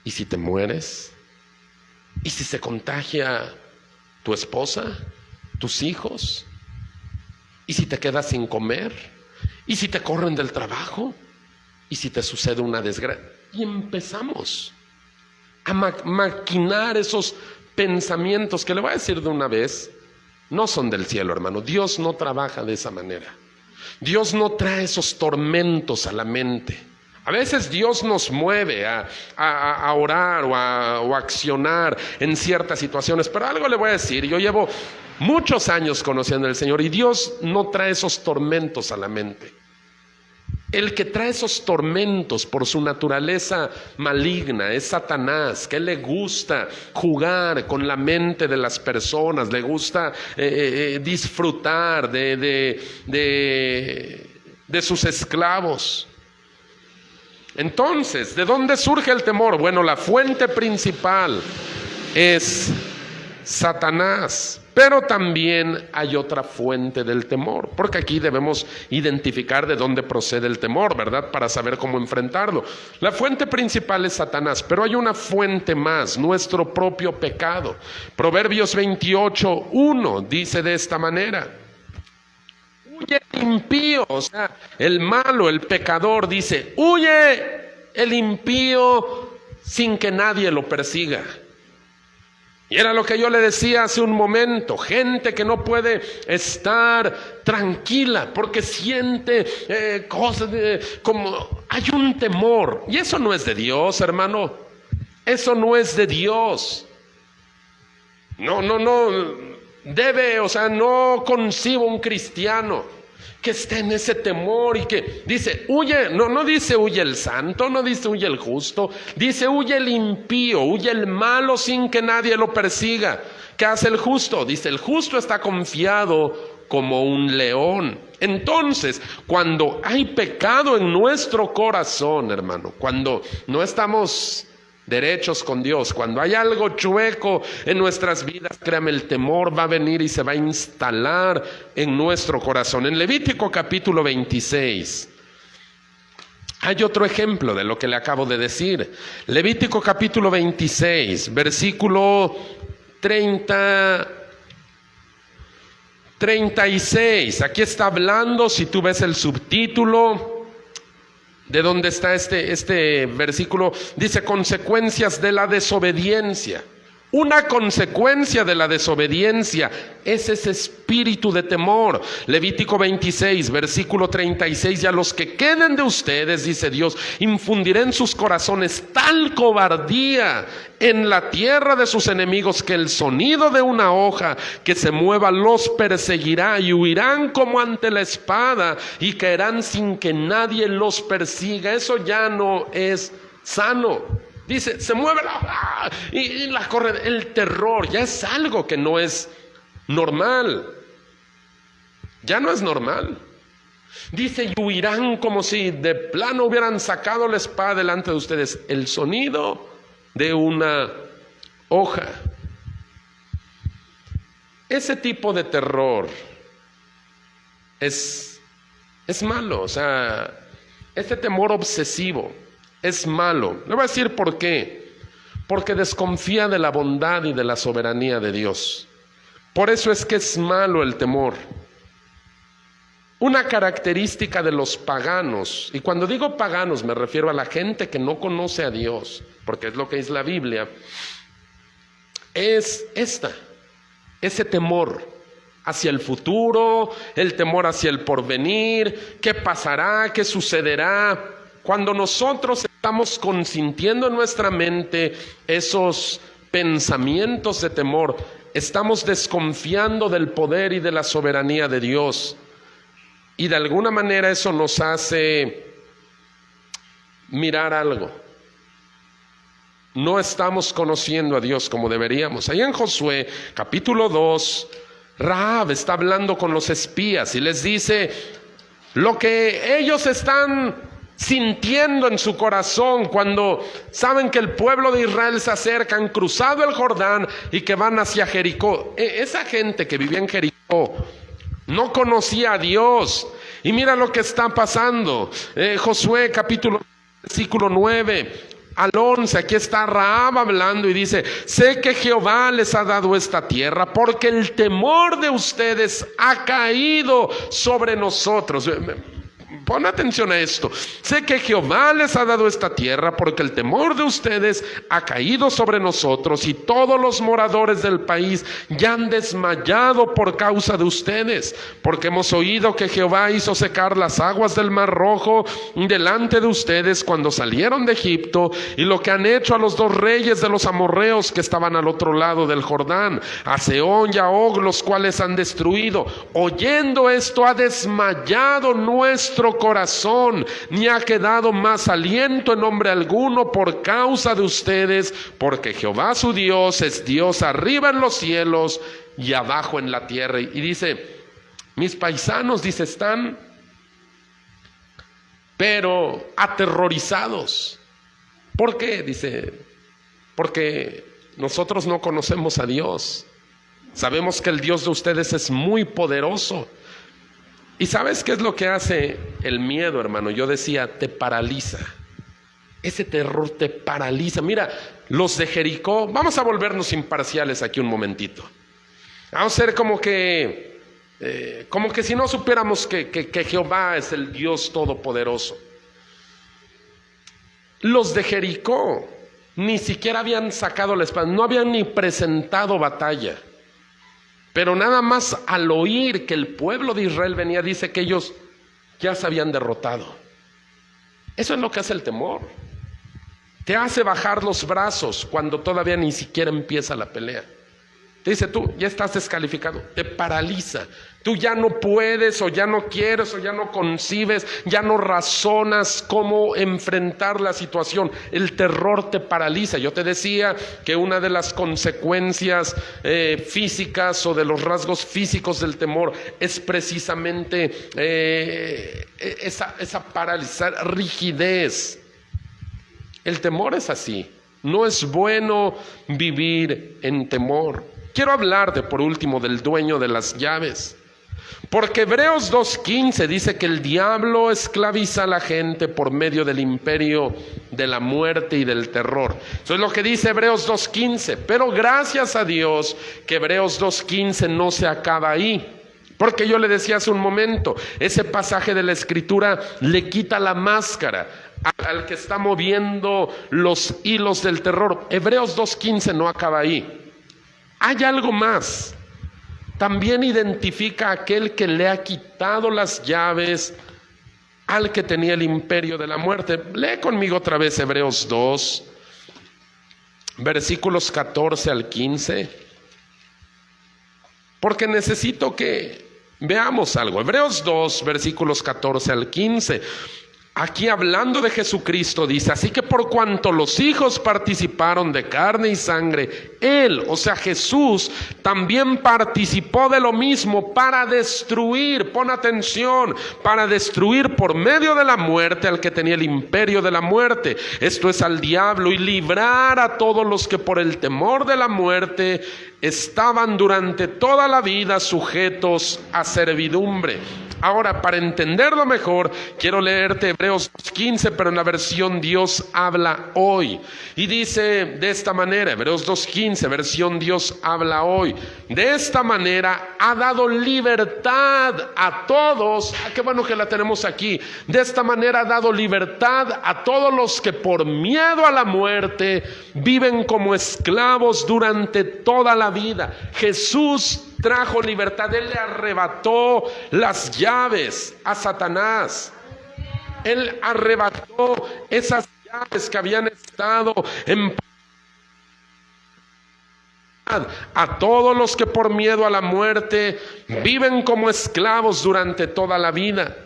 ¿Y si te mueres? ¿Y si se contagia tu esposa? ¿Tus hijos? ¿Y si te quedas sin comer? ¿Y si te corren del trabajo? ¿Y si te sucede una desgracia? Y empezamos a maquinar esos pensamientos que, le voy a decir de una vez, no son del cielo, hermano. Dios no trabaja de esa manera. Dios no trae esos tormentos a la mente. A veces Dios nos mueve a orar o a accionar en ciertas situaciones, pero algo le voy a decir. Yo llevo muchos años conociendo al Señor y Dios no trae esos tormentos a la mente. El que trae esos tormentos por su naturaleza maligna es Satanás, que le gusta jugar con la mente de las personas, le gusta disfrutar de de sus esclavos. Entonces, ¿de dónde surge el temor? Bueno, la fuente principal es Satanás, pero también hay otra fuente del temor, porque aquí debemos identificar de dónde procede el temor, ¿verdad? Para saber cómo enfrentarlo. La fuente principal es Satanás, pero hay una fuente más, nuestro propio pecado. Proverbios 28:1 dice de esta manera: huye el impío, o sea, el malo, el pecador, dice, huye el impío sin que nadie lo persiga. Y era lo que yo le decía hace un momento, gente que no puede estar tranquila porque siente cosas como hay un temor. Y eso no es de Dios, hermano. Eso no es de Dios. No debe, o sea, no concibo un cristiano que esté en ese temor y que dice, huye, no dice huye el santo, no dice huye el justo, dice huye el impío, huye el malo sin que nadie lo persiga. ¿Qué hace el justo? Dice, el justo está confiado como un león. Entonces, cuando hay pecado en nuestro corazón, hermano, cuando no estamos derechos con Dios, cuando hay algo chueco en nuestras vidas, créame, el temor va a venir y se va a instalar en nuestro corazón. En Levítico capítulo 26 hay otro ejemplo de lo que le acabo de decir. Levítico capítulo 26, versículo 36. Aquí está hablando, si tú ves el subtítulo, ¿de dónde está este versículo? Dice, consecuencias de la desobediencia. Una consecuencia de la desobediencia es ese espíritu de temor. Levítico 26, versículo 36, y a los que queden de ustedes, dice Dios, infundiré en sus corazones tal cobardía en la tierra de sus enemigos que el sonido de una hoja que se mueva los perseguirá y huirán como ante la espada y caerán sin que nadie los persiga. Eso ya no es sano. Dice, se mueve y la corre, el terror, ya es algo que no es normal. Ya no es normal. Dice, y huirán como si de plano hubieran sacado la espada delante de ustedes. El sonido de una hoja. Ese tipo de terror es malo. O sea, este temor obsesivo es malo. Le voy a decir por qué. Porque desconfía de la bondad y de la soberanía de Dios. Por eso es que es malo el temor. Una característica de los paganos, y cuando digo paganos me refiero a la gente que no conoce a Dios, porque es lo que dice la Biblia, es ese temor hacia el futuro, el temor hacia el porvenir, qué pasará, qué sucederá. Cuando nosotros estamos consintiendo en nuestra mente esos pensamientos de temor, estamos desconfiando del poder y de la soberanía de Dios. Y de alguna manera eso nos hace mirar algo. No estamos conociendo a Dios como deberíamos. Ahí en Josué, capítulo 2, Rahab está hablando con los espías y les dice lo que ellos están sintiendo en su corazón cuando saben que el pueblo de Israel se acerca, han cruzado el Jordán y que van hacia Jericó. Esa gente que vivía en Jericó no conocía a Dios. Y mira lo que está pasando. Josué capítulo versículo 9 al 11, aquí está Rahab hablando y dice, sé que Jehová les ha dado esta tierra porque el temor de ustedes ha caído sobre nosotros. Pon atención a esto. Sé que Jehová les ha dado esta tierra porque el temor de ustedes ha caído sobre nosotros y todos los moradores del país ya han desmayado por causa de ustedes, porque hemos oído que Jehová hizo secar las aguas del Mar Rojo delante de ustedes cuando salieron de Egipto y lo que han hecho a los dos reyes de los amorreos que estaban al otro lado del Jordán, a Sehón y a Og, los cuales han destruido. Oyendo esto ha desmayado nuestro corazón, ni ha quedado más aliento en hombre alguno por causa de ustedes, porque Jehová su Dios es Dios arriba en los cielos y abajo en la tierra. Y dice, mis paisanos, dice, están pero aterrorizados. ¿Por qué? Dice, porque nosotros no conocemos a Dios. Sabemos que el Dios de ustedes es muy poderoso. ¿Y sabes qué es lo que hace el miedo, hermano? Yo decía, te paraliza. Ese terror te paraliza. Mira, los de Jericó, vamos a volvernos imparciales aquí un momentito. Vamos a ser como que si no supiéramos que Jehová es el Dios todopoderoso. Los de Jericó ni siquiera habían sacado la espada, no habían ni presentado batalla. Pero nada más al oír que el pueblo de Israel venía, dice que ellos ya se habían derrotado. Eso es lo que hace el temor. Te hace bajar los brazos cuando todavía ni siquiera empieza la pelea. Te dice, tú ya estás descalificado, te paraliza. Tú ya no puedes, o ya no quieres, o ya no concibes, ya no razonas cómo enfrentar la situación. El terror te paraliza. Yo te decía que una de las consecuencias físicas o de los rasgos físicos del temor es precisamente esa parálisis, rigidez. El temor es así. No es bueno vivir en temor. Quiero hablarte por último del dueño de las llaves. Porque Hebreos 2:15 dice que el diablo esclaviza a la gente por medio del imperio de la muerte y del terror. Eso es lo que dice Hebreos 2:15. Pero gracias a Dios que Hebreos 2:15 no se acaba ahí. Porque yo le decía hace un momento, ese pasaje de la Escritura le quita la máscara al que está moviendo los hilos del terror. Hebreos 2:15 no acaba ahí. Hay algo más. También identifica a aquel que le ha quitado las llaves al que tenía el imperio de la muerte. Lee conmigo otra vez Hebreos 2, versículos 14 al 15. Porque necesito que veamos algo. Hebreos 2, versículos 14 al 15. Aquí hablando de Jesucristo dice, así que por cuanto los hijos participaron de carne y sangre, Él, o sea Jesús, también participó de lo mismo para destruir, pon atención, para destruir por medio de la muerte al que tenía el imperio de la muerte, esto es al diablo, y librar a todos los que por el temor de la muerte estaban durante toda la vida sujetos a servidumbre. Ahora, para entenderlo mejor, quiero leerte Hebreos 2:15, pero en la versión Dios habla hoy. Y dice de esta manera, Hebreos 2:15, versión Dios habla hoy. De esta manera ha dado libertad a todos. Qué bueno que la tenemos aquí. De esta manera ha dado libertad a todos los que por miedo a la muerte viven como esclavos durante toda la vida. Jesús trajo libertad. Él le arrebató las llaves a Satanás. Él arrebató esas llaves que habían estado en a todos los que por miedo a la muerte viven como esclavos durante toda la vida.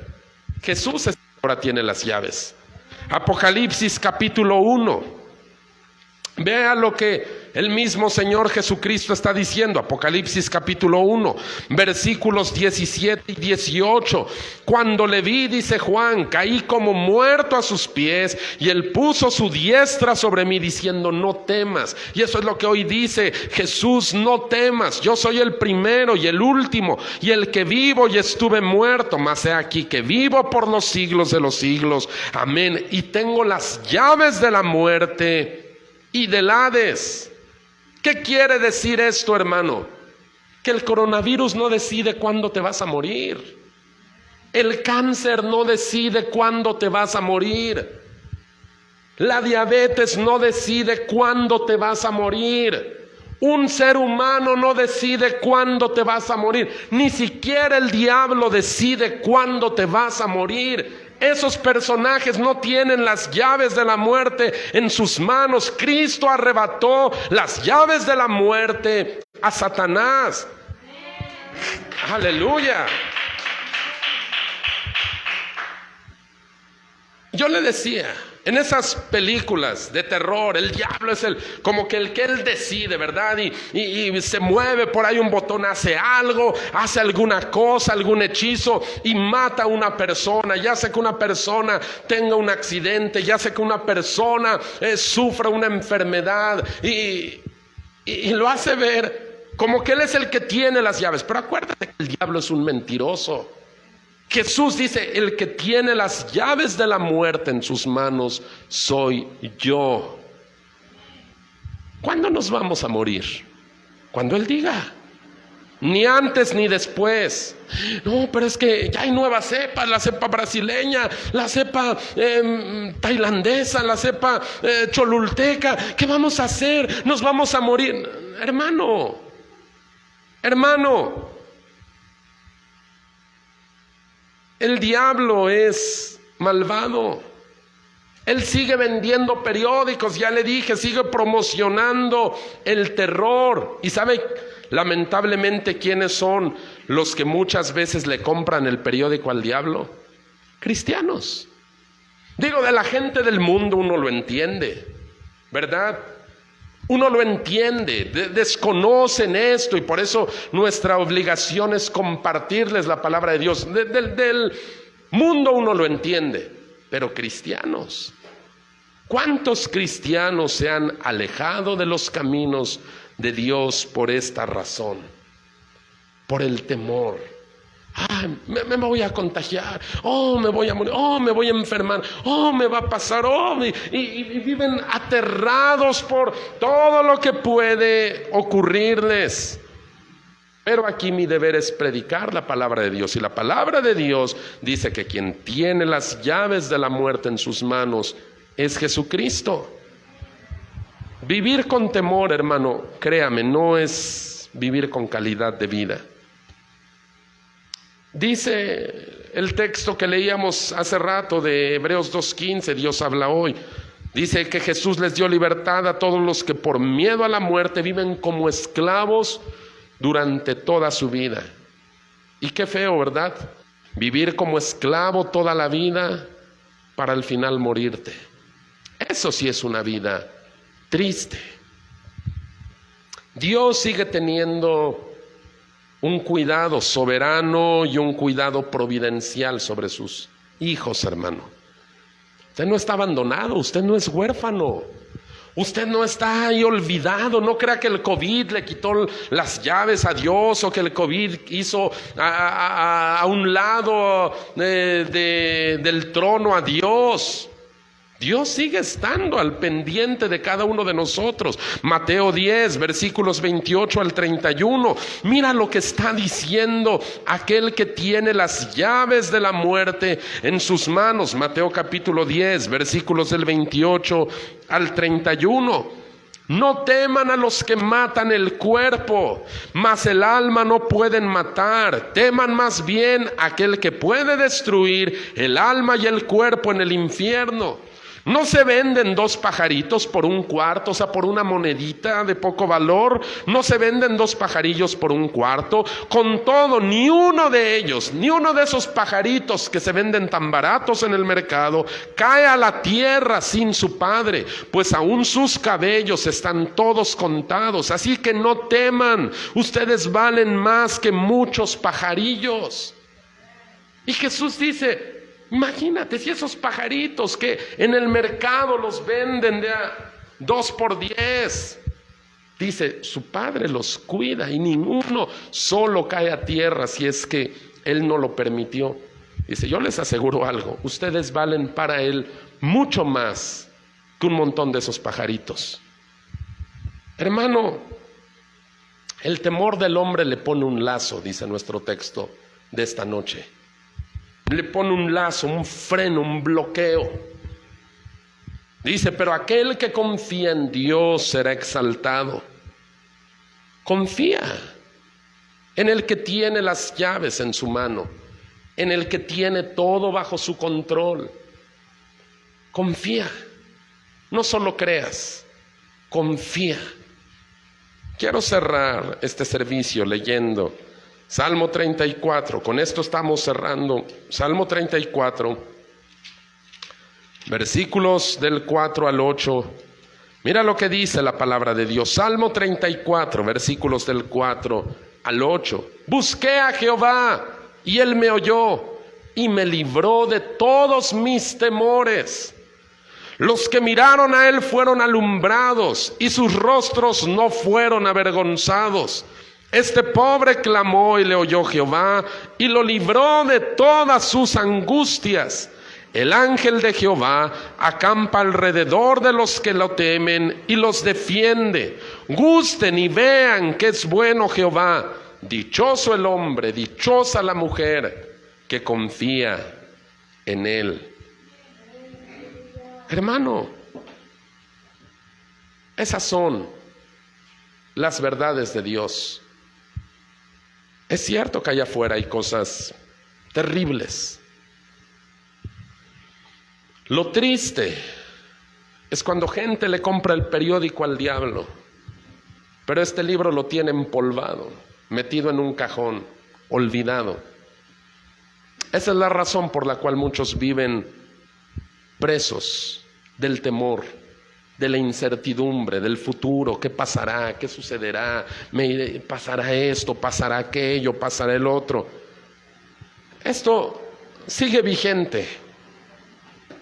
Jesús ahora tiene las llaves. Apocalipsis capítulo 1. Vea lo que el mismo Señor Jesucristo está diciendo. Apocalipsis capítulo 1, versículos 17 y 18. Cuando le vi, dice Juan, caí como muerto a sus pies, y Él puso su diestra sobre mí diciendo, no temas. Y eso es lo que hoy dice Jesús, no temas. Yo soy el primero y el último, y el que vivo y estuve muerto, mas he aquí que vivo por los siglos de los siglos. Amén. Y tengo las llaves de la muerte y del Hades. ¿Qué quiere decir esto, hermano? Que el coronavirus no decide cuándo te vas a morir. El cáncer no decide cuándo te vas a morir. La diabetes no decide cuándo te vas a morir. Un ser humano no decide cuándo te vas a morir. Ni siquiera el diablo decide cuándo te vas a morir. Esos personajes no tienen las llaves de la muerte en sus manos. Cristo arrebató las llaves de la muerte a Satanás. Aleluya. Yo le decía, en esas películas de terror, el diablo es como que él decide, ¿verdad? Y se mueve por ahí un botón, hace algo, hace alguna cosa, algún hechizo y mata a una persona. Ya sea que una persona tenga un accidente, ya sea que una persona sufra una enfermedad y lo hace ver como que él es el que tiene las llaves. Pero acuérdate que el diablo es un mentiroso. Jesús dice, el que tiene las llaves de la muerte en sus manos soy yo. ¿Cuándo nos vamos a morir? Cuando Él diga. Ni antes ni después. No, pero es que ya hay nuevas cepas, la cepa brasileña, la cepa tailandesa, la cepa cholulteca. ¿Qué vamos a hacer? Nos vamos a morir. Hermano, el diablo es malvado. Él sigue vendiendo periódicos, ya le dije, sigue promocionando el terror. ¿Y sabe lamentablemente quiénes son los que muchas veces le compran el periódico al diablo? Cristianos. Digo, de la gente del mundo uno lo entiende, ¿verdad? Uno lo entiende, desconocen esto y por eso nuestra obligación es compartirles la palabra de Dios. Del mundo uno lo entiende, pero cristianos, ¿cuántos cristianos se han alejado de los caminos de Dios por esta razón? Por el temor. Me voy a contagiar, me voy a morir, me voy a enfermar, me va a pasar, y viven aterrados por todo lo que puede ocurrirles. Pero aquí mi deber es predicar la palabra de Dios, y la palabra de Dios dice que quien tiene las llaves de la muerte en sus manos es Jesucristo. Vivir con temor, hermano, créame, no es vivir con calidad de vida. Dice el texto que leíamos hace rato de Hebreos 2:15, Dios habla hoy. Dice que Jesús les dio libertad a todos los que por miedo a la muerte viven como esclavos durante toda su vida. Y qué feo, ¿verdad? Vivir como esclavo toda la vida para al final morirte. Eso sí es una vida triste. Dios sigue teniendo un cuidado soberano y un cuidado providencial sobre sus hijos, hermano. Usted no está abandonado, usted no es huérfano, usted no está ahí olvidado. No crea que el COVID le quitó las llaves a Dios o que el COVID hizo a un lado del trono a Dios. Dios sigue estando al pendiente de cada uno de nosotros. Mateo 10, versículos 28 al 31. Mira lo que está diciendo aquel que tiene las llaves de la muerte en sus manos. Mateo capítulo 10, versículos del 28 al 31. No teman a los que matan el cuerpo, mas el alma no pueden matar. Teman más bien a aquel que puede destruir el alma y el cuerpo en el infierno. ¿No se venden 2 pajaritos por un cuarto? O sea, por una monedita de poco valor. ¿No se venden 2 pajarillos por un cuarto? Con todo, ni uno de ellos, ni uno de esos pajaritos que se venden tan baratos en el mercado, cae a la tierra sin su padre, pues aún sus cabellos están todos contados. Así que no teman, ustedes valen más que muchos pajarillos. Y Jesús dice, imagínate si esos pajaritos que en el mercado los venden de a 2 por 10, dice, su padre los cuida y ninguno solo cae a tierra si es que él no lo permitió. Dice, yo les aseguro algo, ustedes valen para él mucho más que un montón de esos pajaritos. Hermano, el temor del hombre le pone un lazo, dice nuestro texto de esta noche. Le pone un lazo, un freno, un bloqueo. Dice, pero aquel que confía en Dios será exaltado. Confía en el que tiene las llaves en su mano, en el que tiene todo bajo su control. Confía, no solo creas, confía. Quiero cerrar este servicio leyendo Salmo 34, con esto estamos cerrando. Salmo 34, Versículos del 4 al 8. Mira lo que dice la palabra de Dios. Salmo 34, versículos del 4 al 8. Busqué a Jehová y él me oyó y me libró de todos mis temores. Los que miraron a él fueron alumbrados y sus rostros no fueron avergonzados. Este pobre clamó y le oyó Jehová y lo libró de todas sus angustias. El ángel de Jehová acampa alrededor de los que lo temen y los defiende. Gusten y vean que es bueno Jehová. Dichoso el hombre, dichosa la mujer que confía en él. Hermano, esas son las verdades de Dios. Es cierto que allá afuera hay cosas terribles. Lo triste es cuando gente le compra el periódico al diablo, pero este libro lo tiene empolvado, metido en un cajón, olvidado. Esa es la razón por la cual muchos viven presos del temor, de la incertidumbre, del futuro. ¿Qué pasará? ¿Qué sucederá? ¿Pasará esto? ¿Pasará aquello? ¿Pasará el otro? Esto sigue vigente.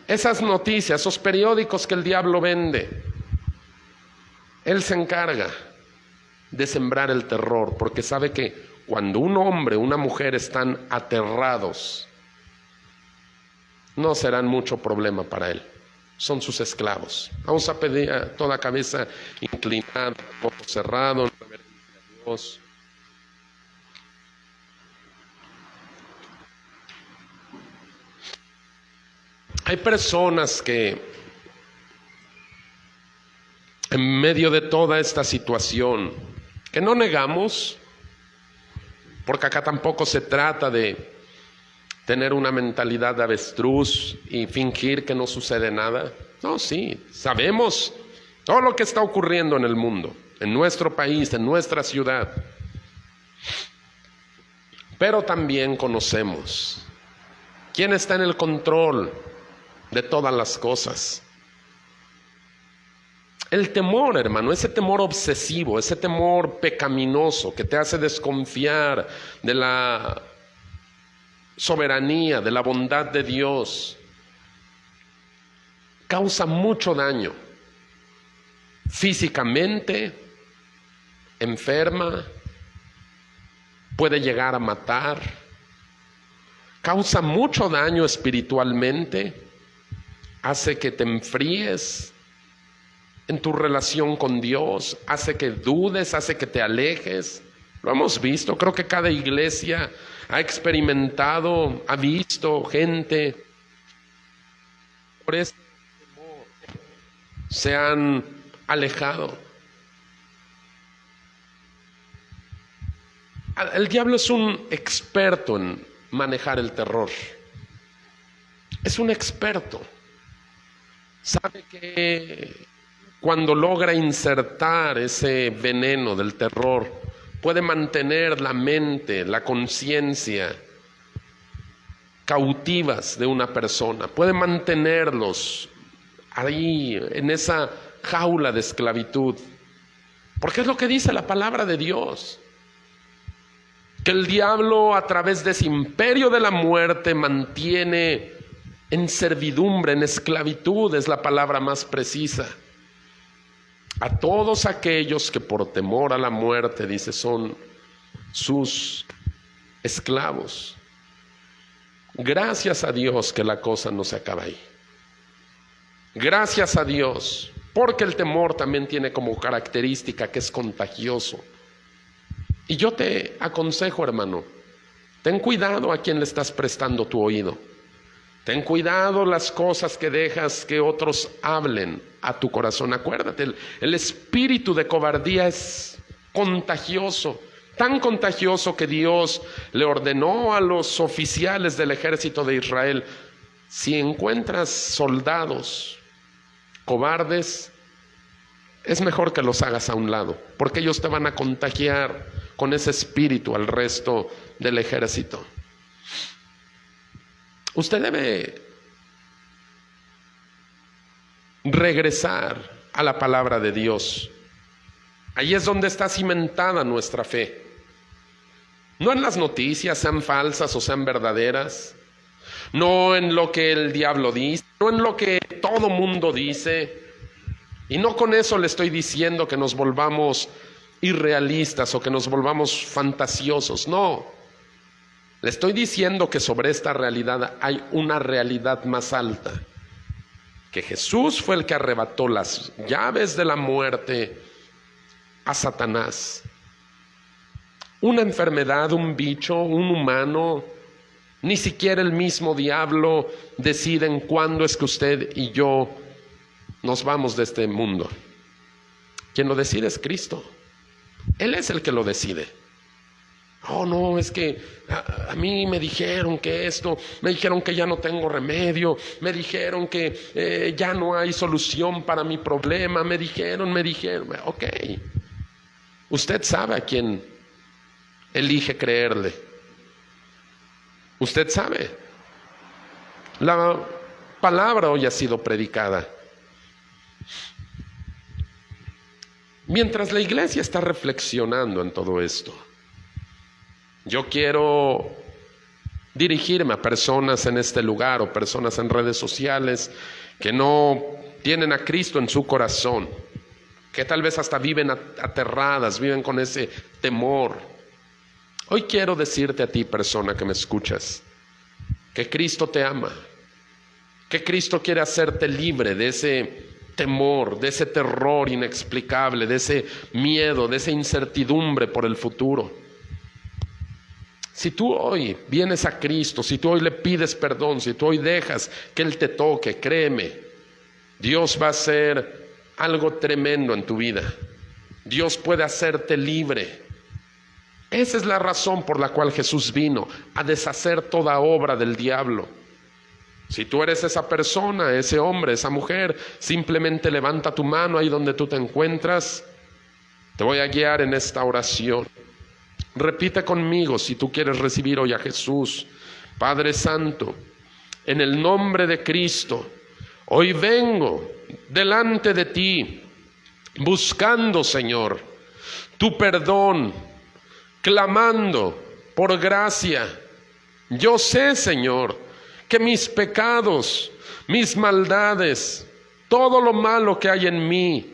Esas noticias, esos periódicos que el diablo vende, él se encarga de sembrar el terror, porque sabe que cuando un hombre, una mujer están aterrados, no serán mucho problema para él. Son sus esclavos. Vamos a pedir a toda cabeza inclinada, ojos cerrados, reverencia a Dios. Hay personas que en medio de toda esta situación, que no negamos, porque acá tampoco se trata de tener una mentalidad de avestruz y fingir que no sucede nada. No, sí, sabemos todo lo que está ocurriendo en el mundo, en nuestro país, en nuestra ciudad. Pero también conocemos quién está en el control de todas las cosas. El temor, hermano, ese temor obsesivo, ese temor pecaminoso que te hace desconfiar de la soberanía, de la bondad de Dios, causa mucho daño. Físicamente, enferma, puede llegar a matar, causa mucho daño espiritualmente, hace que te enfríes en tu relación con Dios, hace que dudes, hace que te alejes. Lo hemos visto, creo que cada iglesia ha experimentado, ha visto gente por este temor, se han alejado. El diablo es un experto en manejar el terror. Es un experto. Sabe que cuando logra insertar ese veneno del terror, puede mantener la mente, la conciencia cautivas de una persona, puede mantenerlos ahí en esa jaula de esclavitud, porque es lo que dice la palabra de Dios, que el diablo a través de ese imperio de la muerte mantiene en servidumbre, en esclavitud, es la palabra más precisa, a todos aquellos que por temor a la muerte, dice, son sus esclavos. Gracias a Dios que la cosa no se acaba ahí. Gracias a Dios, porque el temor también tiene como característica que es contagioso. Y yo te aconsejo, hermano, ten cuidado a quien le estás prestando tu oído. Ten cuidado las cosas que dejas que otros hablen a tu corazón. Acuérdate, el espíritu de cobardía es contagioso, tan contagioso que Dios le ordenó a los oficiales del ejército de Israel: si encuentras soldados cobardes, es mejor que los hagas a un lado, porque ellos te van a contagiar con ese espíritu al resto del ejército. Usted debe regresar a la palabra de Dios. Ahí es donde está cimentada nuestra fe. No en las noticias, sean falsas o sean verdaderas. No en lo que el diablo dice, no en lo que todo mundo dice. Y no con eso le estoy diciendo que nos volvamos irrealistas o que nos volvamos fantasiosos. No. Le estoy diciendo que sobre esta realidad hay una realidad más alta. Que Jesús fue el que arrebató las llaves de la muerte a Satanás. Una enfermedad, un bicho, un humano, ni siquiera el mismo diablo deciden cuándo es que usted y yo nos vamos de este mundo. Quien lo decide es Cristo. Él es el que lo decide. Oh, no, es que a mí me dijeron que esto, me dijeron que ya no tengo remedio, me dijeron que ya no hay solución para mi problema, me dijeron. Ok, usted sabe a quién elige creerle. Usted sabe. La palabra hoy ha sido predicada. Mientras la iglesia está reflexionando en todo esto, yo quiero dirigirme a personas en este lugar o personas en redes sociales que no tienen a Cristo en su corazón, que tal vez hasta viven aterradas, viven con ese temor. Hoy quiero decirte a ti, persona que me escuchas, que Cristo te ama, que Cristo quiere hacerte libre de ese temor, de ese terror inexplicable, de ese miedo, de esa incertidumbre por el futuro. Si tú hoy vienes a Cristo, si tú hoy le pides perdón, si tú hoy dejas que Él te toque, créeme, Dios va a hacer algo tremendo en tu vida. Dios puede hacerte libre. Esa es la razón por la cual Jesús vino, a deshacer toda obra del diablo. Si tú eres esa persona, ese hombre, esa mujer, simplemente levanta tu mano ahí donde tú te encuentras. Te voy a guiar en esta oración. Repite conmigo si tú quieres recibir hoy a Jesús. Padre Santo, en el nombre de Cristo, hoy vengo delante de ti, buscando, Señor, tu perdón, clamando por gracia. Yo sé, Señor, que mis pecados, mis maldades, todo lo malo que hay en mí,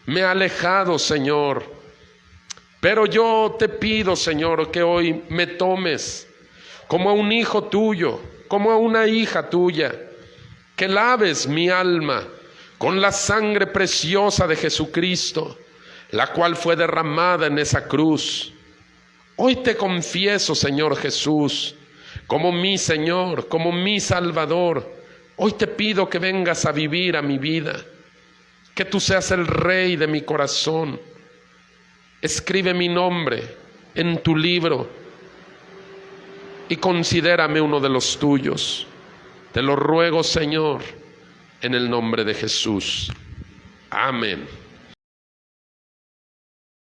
me ha alejado, Señor. Pero yo te pido, Señor, que hoy me tomes como a un hijo tuyo, como a una hija tuya, que laves mi alma con la sangre preciosa de Jesucristo, la cual fue derramada en esa cruz. Hoy te confieso, Señor Jesús, como mi Señor, como mi Salvador. Hoy te pido que vengas a vivir a mi vida, que tú seas el Rey de mi corazón. Escribe mi nombre en tu libro y considérame uno de los tuyos. Te lo ruego, Señor, en el nombre de Jesús. Amén.